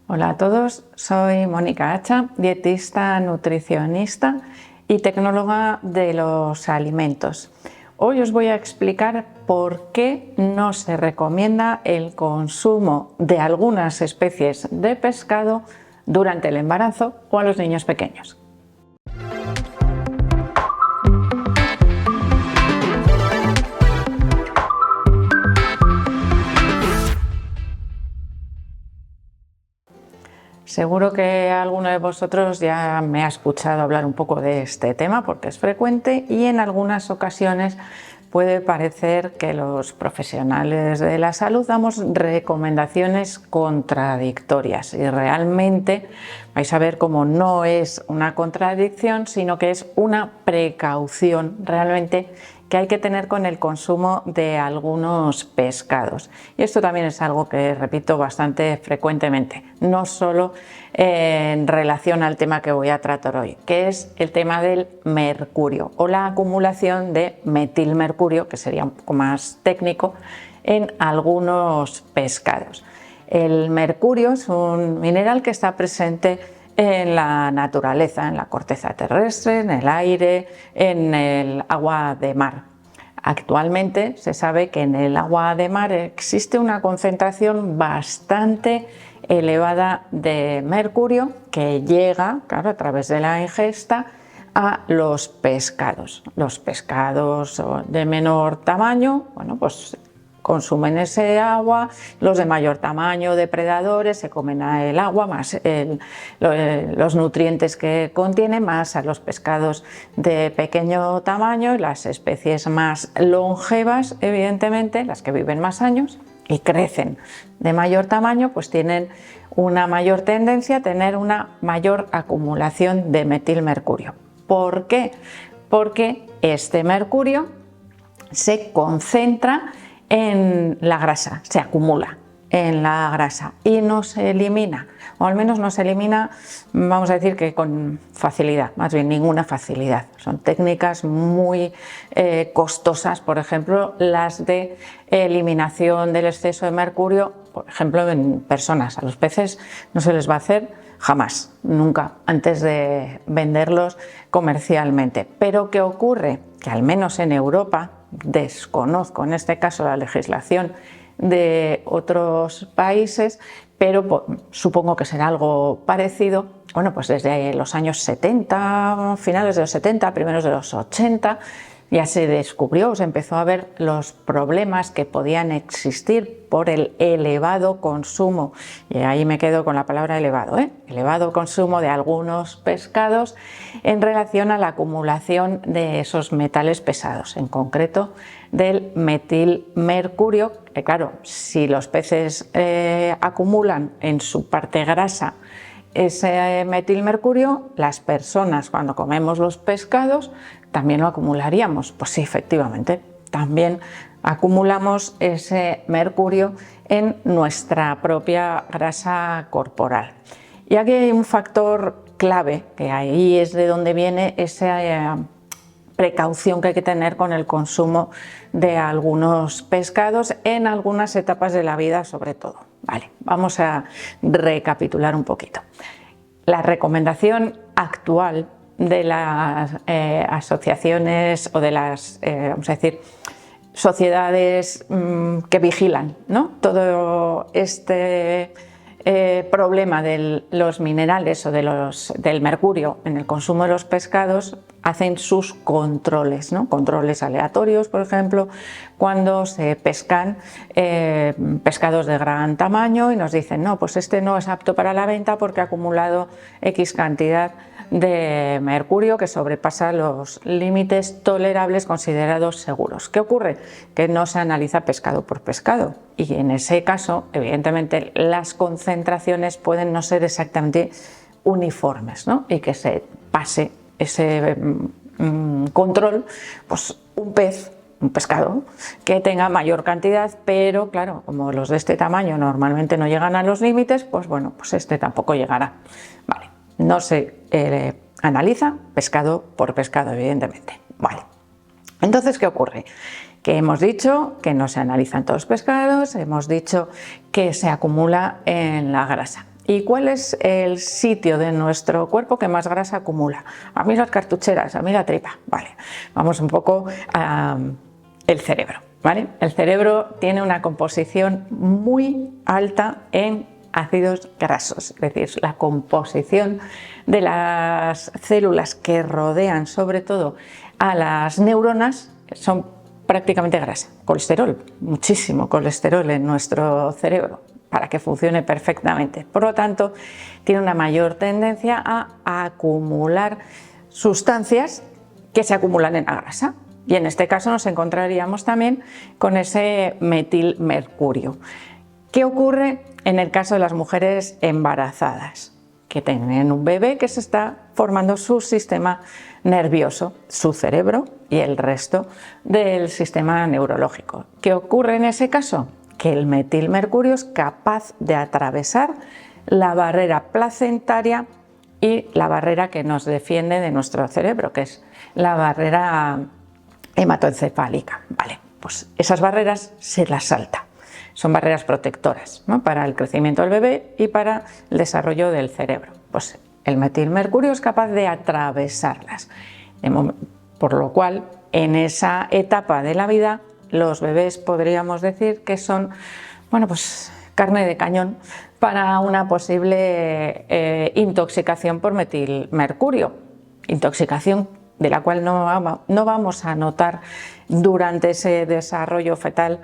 Hola a todos, soy Mónica Hacha, dietista, nutricionista y tecnóloga de los alimentos. Hoy os voy a explicar por qué no se recomienda el consumo de algunas especies de pescado durante el embarazo o a los niños pequeños. Seguro que alguno de vosotros ya me ha escuchado hablar un poco de este tema porque es frecuente y en algunas ocasiones puede parecer que los profesionales de la salud damos recomendaciones contradictorias y realmente vais a ver cómo no es una contradicción, sino que es una precaución realmente que hay que tener con el consumo de algunos pescados. Y esto también es algo que repito bastante frecuentemente, no solo en relación al tema que voy a tratar hoy, que es el tema del mercurio o la acumulación de metilmercurio, que sería un poco más técnico, en algunos pescados. El mercurio es un mineral que está presente en la naturaleza, en la corteza terrestre, en el aire, en el agua de mar. Actualmente se sabe que en el agua de mar existe una concentración bastante elevada de mercurio que llega, claro, a través de la ingesta a los pescados. Los pescados de menor tamaño, bueno, pues consumen ese agua, los de mayor tamaño, depredadores, se comen el agua, más los nutrientes que contiene, más a los pescados de pequeño tamaño y las especies más longevas, evidentemente, las que viven más años y crecen de mayor tamaño, pues tienen una mayor tendencia a tener una mayor acumulación de metilmercurio. ¿Por qué? Porque este mercurio se concentra en la grasa, se acumula en la grasa y no se elimina, o al menos no se elimina, vamos a decir que con facilidad, más bien ninguna facilidad. Son técnicas muy costosas, por ejemplo, las de eliminación del exceso de mercurio, por ejemplo, en personas. A los peces no se les va a hacer jamás, nunca, antes de venderlos comercialmente. Pero ¿qué ocurre? Que al menos en Europa, desconozco en este caso la legislación de otros países, pero supongo que será algo parecido. Bueno, pues desde los años 70, finales de los 70, primeros de los 80, ya se descubrió, se empezó a ver los problemas que podían existir por el elevado consumo, y ahí me quedo con la palabra elevado, elevado consumo de algunos pescados en relación a la acumulación de esos metales pesados, en concreto del metilmercurio, que claro, si los peces acumulan en su parte grasa ese metilmercurio, las personas cuando comemos los pescados también lo acumularíamos. Pues sí, efectivamente, también acumulamos ese mercurio en nuestra propia grasa corporal. Y aquí hay un factor clave, que ahí es de donde viene esa precaución que hay que tener con el consumo de algunos pescados en algunas etapas de la vida, sobre todo. Vale, vamos a recapitular un poquito. La recomendación actual de las asociaciones o de las, vamos a decir, sociedades que vigilan, ¿no?, todo este problema de los minerales o del mercurio en el consumo de los pescados, hacen sus controles, ¿no?, controles aleatorios, por ejemplo, cuando se pescan pescados de gran tamaño y nos dicen, no, pues este no es apto para la venta porque ha acumulado X cantidad de mercurio que sobrepasa los límites tolerables considerados seguros. ¿Qué ocurre? Que no se analiza pescado por pescado y en ese caso, evidentemente, las concentraciones pueden no ser exactamente uniformes, ¿no?, y que se pase ese control, pues un pescado que tenga mayor cantidad, pero claro, como los de este tamaño normalmente no llegan a los límites, pues bueno, pues este tampoco llegará. Vale, no se analiza pescado por pescado, evidentemente. Vale, entonces, ¿qué ocurre? Que hemos dicho que no se analizan todos los pescados, hemos dicho que se acumula en la grasa. ¿Y cuál es el sitio de nuestro cuerpo que más grasa acumula? A mí las cartucheras, a mí la tripa. Vale, vamos un poco al cerebro. ¿Vale? El cerebro tiene una composición muy alta en ácidos grasos, es decir, la composición de las células que rodean sobre todo a las neuronas son prácticamente grasa, colesterol, muchísimo colesterol en nuestro cerebro para que funcione perfectamente. Por lo tanto, tiene una mayor tendencia a acumular sustancias que se acumulan en la grasa. Y en este caso nos encontraríamos también con ese metilmercurio. ¿Qué ocurre en el caso de las mujeres embarazadas? Que tienen un bebé que se está formando su sistema nervioso, su cerebro y el resto del sistema neurológico. ¿Qué ocurre en ese caso? Que el metilmercurio es capaz de atravesar la barrera placentaria y la barrera que nos defiende de nuestro cerebro, que es la barrera hematoencefálica. Vale, pues esas barreras se las salta. Son barreras protectoras, ¿no?, para el crecimiento del bebé y para el desarrollo del cerebro. Pues el metilmercurio es capaz de atravesarlas. Por lo cual, en esa etapa de la vida, los bebés podríamos decir que son, bueno, pues carne de cañón para una posible intoxicación por metilmercurio. Intoxicación de la cual no vamos a notar durante ese desarrollo fetal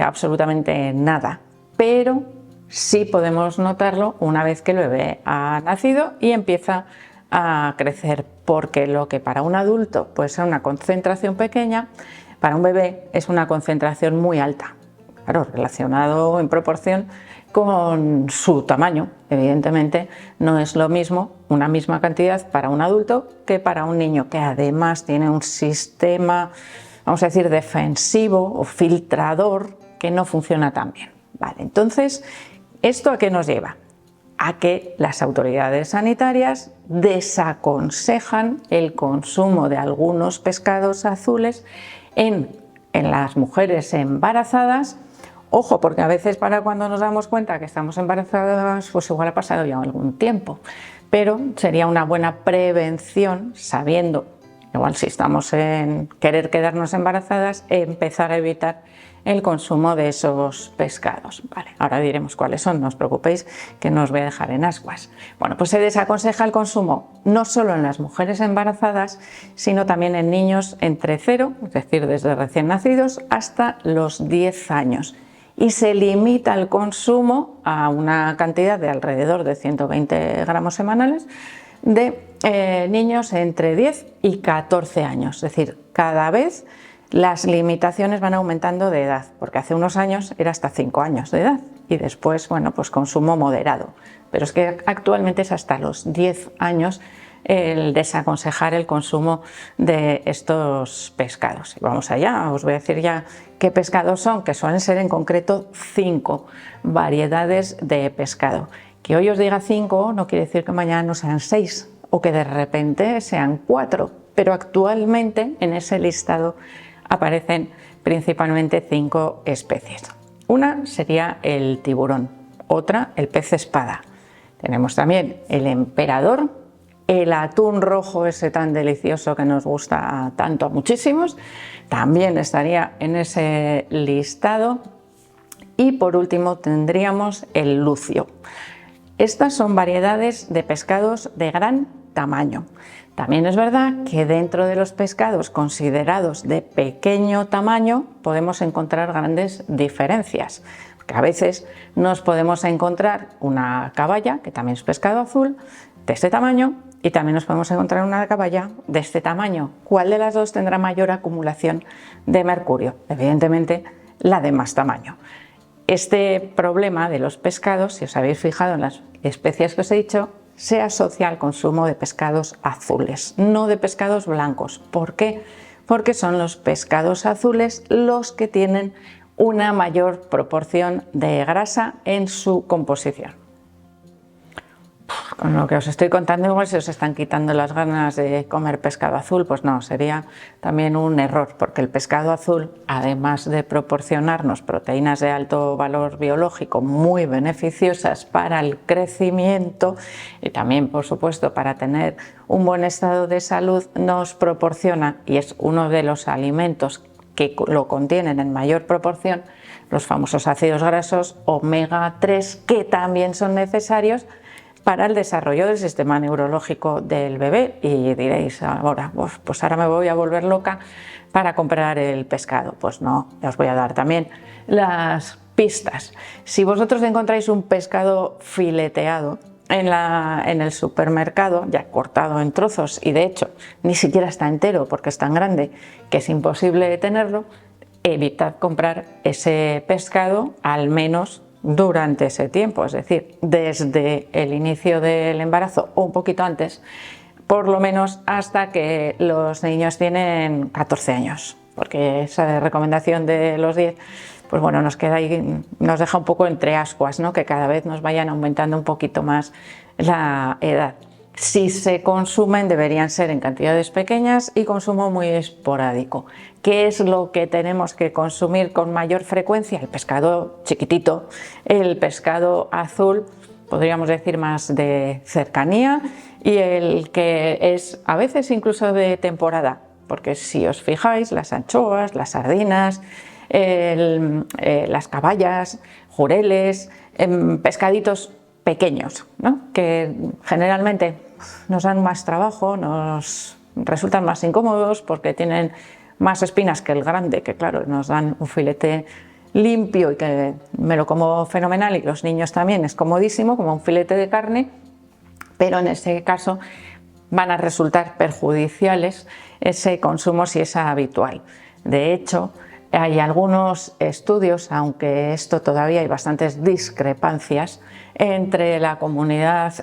absolutamente nada, pero sí podemos notarlo una vez que el bebé ha nacido y empieza a crecer, porque lo que para un adulto puede ser una concentración pequeña, para un bebé es una concentración muy alta, claro, relacionado en proporción con su tamaño. Evidentemente no es lo mismo una misma cantidad para un adulto que para un niño, que además tiene un sistema, vamos a decir, defensivo o filtrador que no funciona tan bien. Vale, entonces, ¿esto a qué nos lleva? A que las autoridades sanitarias desaconsejan el consumo de algunos pescados azules en las mujeres embarazadas. Ojo, porque a veces para cuando nos damos cuenta que estamos embarazadas, pues igual ha pasado ya algún tiempo, pero sería una buena prevención, sabiendo, igual si estamos en querer quedarnos embarazadas, empezar a evitar el consumo de esos pescados. Vale, ahora diremos cuáles son, no os preocupéis que no os voy a dejar en ascuas. Bueno, pues se desaconseja el consumo no solo en las mujeres embarazadas, sino también en niños entre 0, es decir, desde recién nacidos, hasta los 10 años. Y se limita el consumo a una cantidad de alrededor de 120 gramos semanales de niños entre 10 y 14 años. Es decir, cada vez las limitaciones van aumentando de edad, porque hace unos años era hasta 5 años de edad y después, bueno, pues consumo moderado. Pero es que actualmente es hasta los 10 años el desaconsejar el consumo de estos pescados. Y vamos allá, os voy a decir ya qué pescados son, que suelen ser en concreto 5 variedades de pescado. Que hoy os diga 5 no quiere decir que mañana no sean 6 o que de repente sean 4, pero actualmente en ese listado aparecen principalmente 5 especies. Una sería el tiburón, otra el pez espada. Tenemos también el emperador, el atún rojo ese tan delicioso que nos gusta tanto a muchísimos, también estaría en ese listado. Y por último tendríamos el lucio. Estas son variedades de pescados de gran tamaño. También es verdad que dentro de los pescados considerados de pequeño tamaño podemos encontrar grandes diferencias. Porque a veces nos podemos encontrar una caballa, que también es pescado azul, de este tamaño, y también nos podemos encontrar una caballa de este tamaño. ¿Cuál de las dos tendrá mayor acumulación de mercurio? Evidentemente, la de más tamaño. Este problema de los pescados, si os habéis fijado en las especies que os he dicho, se asocia al consumo de pescados azules, no de pescados blancos. ¿Por qué? Porque son los pescados azules los que tienen una mayor proporción de grasa en su composición. con lo que os estoy contando igual se os están quitando las ganas de comer pescado azul. Pues no, sería también un error, porque el pescado azul, además de proporcionarnos proteínas de alto valor biológico muy beneficiosas para el crecimiento y también, por supuesto, para tener un buen estado de salud, nos proporciona, y es uno de los alimentos que lo contienen en mayor proporción, los famosos ácidos grasos omega 3, que también son necesarios para el desarrollo del sistema neurológico del bebé. Y diréis ahora, pues ahora me voy a volver loca para comprar el pescado. Pues no, ya os voy a dar también las pistas. Si vosotros encontráis un pescado fileteado en el supermercado, ya cortado en trozos, y de hecho ni siquiera está entero porque es tan grande que es imposible tenerlo, evitad comprar ese pescado, al menos durante ese tiempo, es decir, desde el inicio del embarazo o un poquito antes, por lo menos hasta que los niños tienen 14 años, porque esa recomendación de los 10, pues bueno, nos queda ahí, nos deja un poco entre ascuas, ¿no? Que cada vez nos vayan aumentando un poquito más la edad. Si se consumen, deberían ser en cantidades pequeñas y consumo muy esporádico. ¿Qué es lo que tenemos que consumir con mayor frecuencia? El pescado chiquitito, el pescado azul, podríamos decir más de cercanía, y el que es a veces incluso de temporada, porque si os fijáis, las anchoas, las sardinas, las caballas, jureles, pescaditos pequeños, ¿no? Que generalmente nos dan más trabajo, nos resultan más incómodos porque tienen más espinas que el grande, que claro, nos dan un filete limpio y que me lo como fenomenal, y los niños también, es comodísimo como un filete de carne, pero en ese caso van a resultar perjudiciales ese consumo si es habitual. De hecho, hay algunos estudios, aunque esto todavía hay bastantes discrepancias entre la comunidad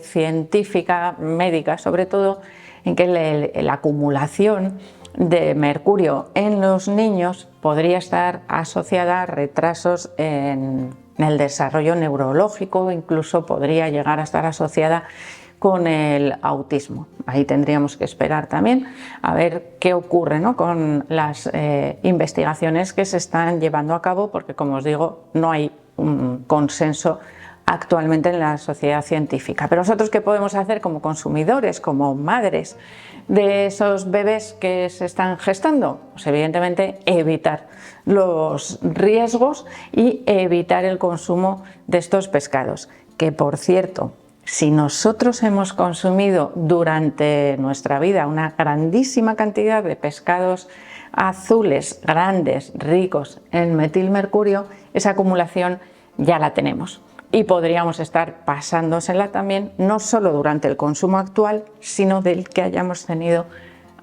científica, médica sobre todo, en que la acumulación de mercurio en los niños podría estar asociada a retrasos en el desarrollo neurológico, incluso podría llegar a estar asociada con el autismo. Ahí tendríamos que esperar también a ver qué ocurre, ¿no?, con las investigaciones que se están llevando a cabo, porque como os digo, no hay un consenso actualmente en la sociedad científica. Pero nosotros, ¿qué podemos hacer como consumidores, como madres de esos bebés que se están gestando? Pues evidentemente evitar los riesgos y evitar el consumo de estos pescados, que por cierto, si nosotros hemos consumido durante nuestra vida una grandísima cantidad de pescados azules, grandes, ricos en metilmercurio, esa acumulación ya la tenemos. Y podríamos estar pasándosela también, no solo durante el consumo actual, sino del que hayamos tenido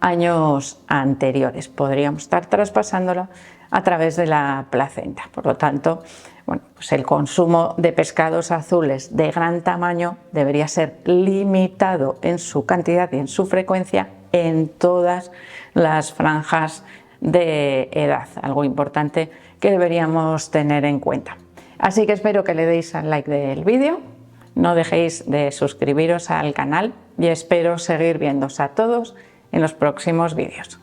años anteriores. Podríamos estar traspasándola a través de la placenta. Por lo tanto, bueno, pues el consumo de pescados azules de gran tamaño debería ser limitado en su cantidad y en su frecuencia en todas las franjas de edad. Algo importante que deberíamos tener en cuenta. Así que espero que le deis al like del vídeo, no dejéis de suscribiros al canal y espero seguir viéndoos a todos en los próximos vídeos.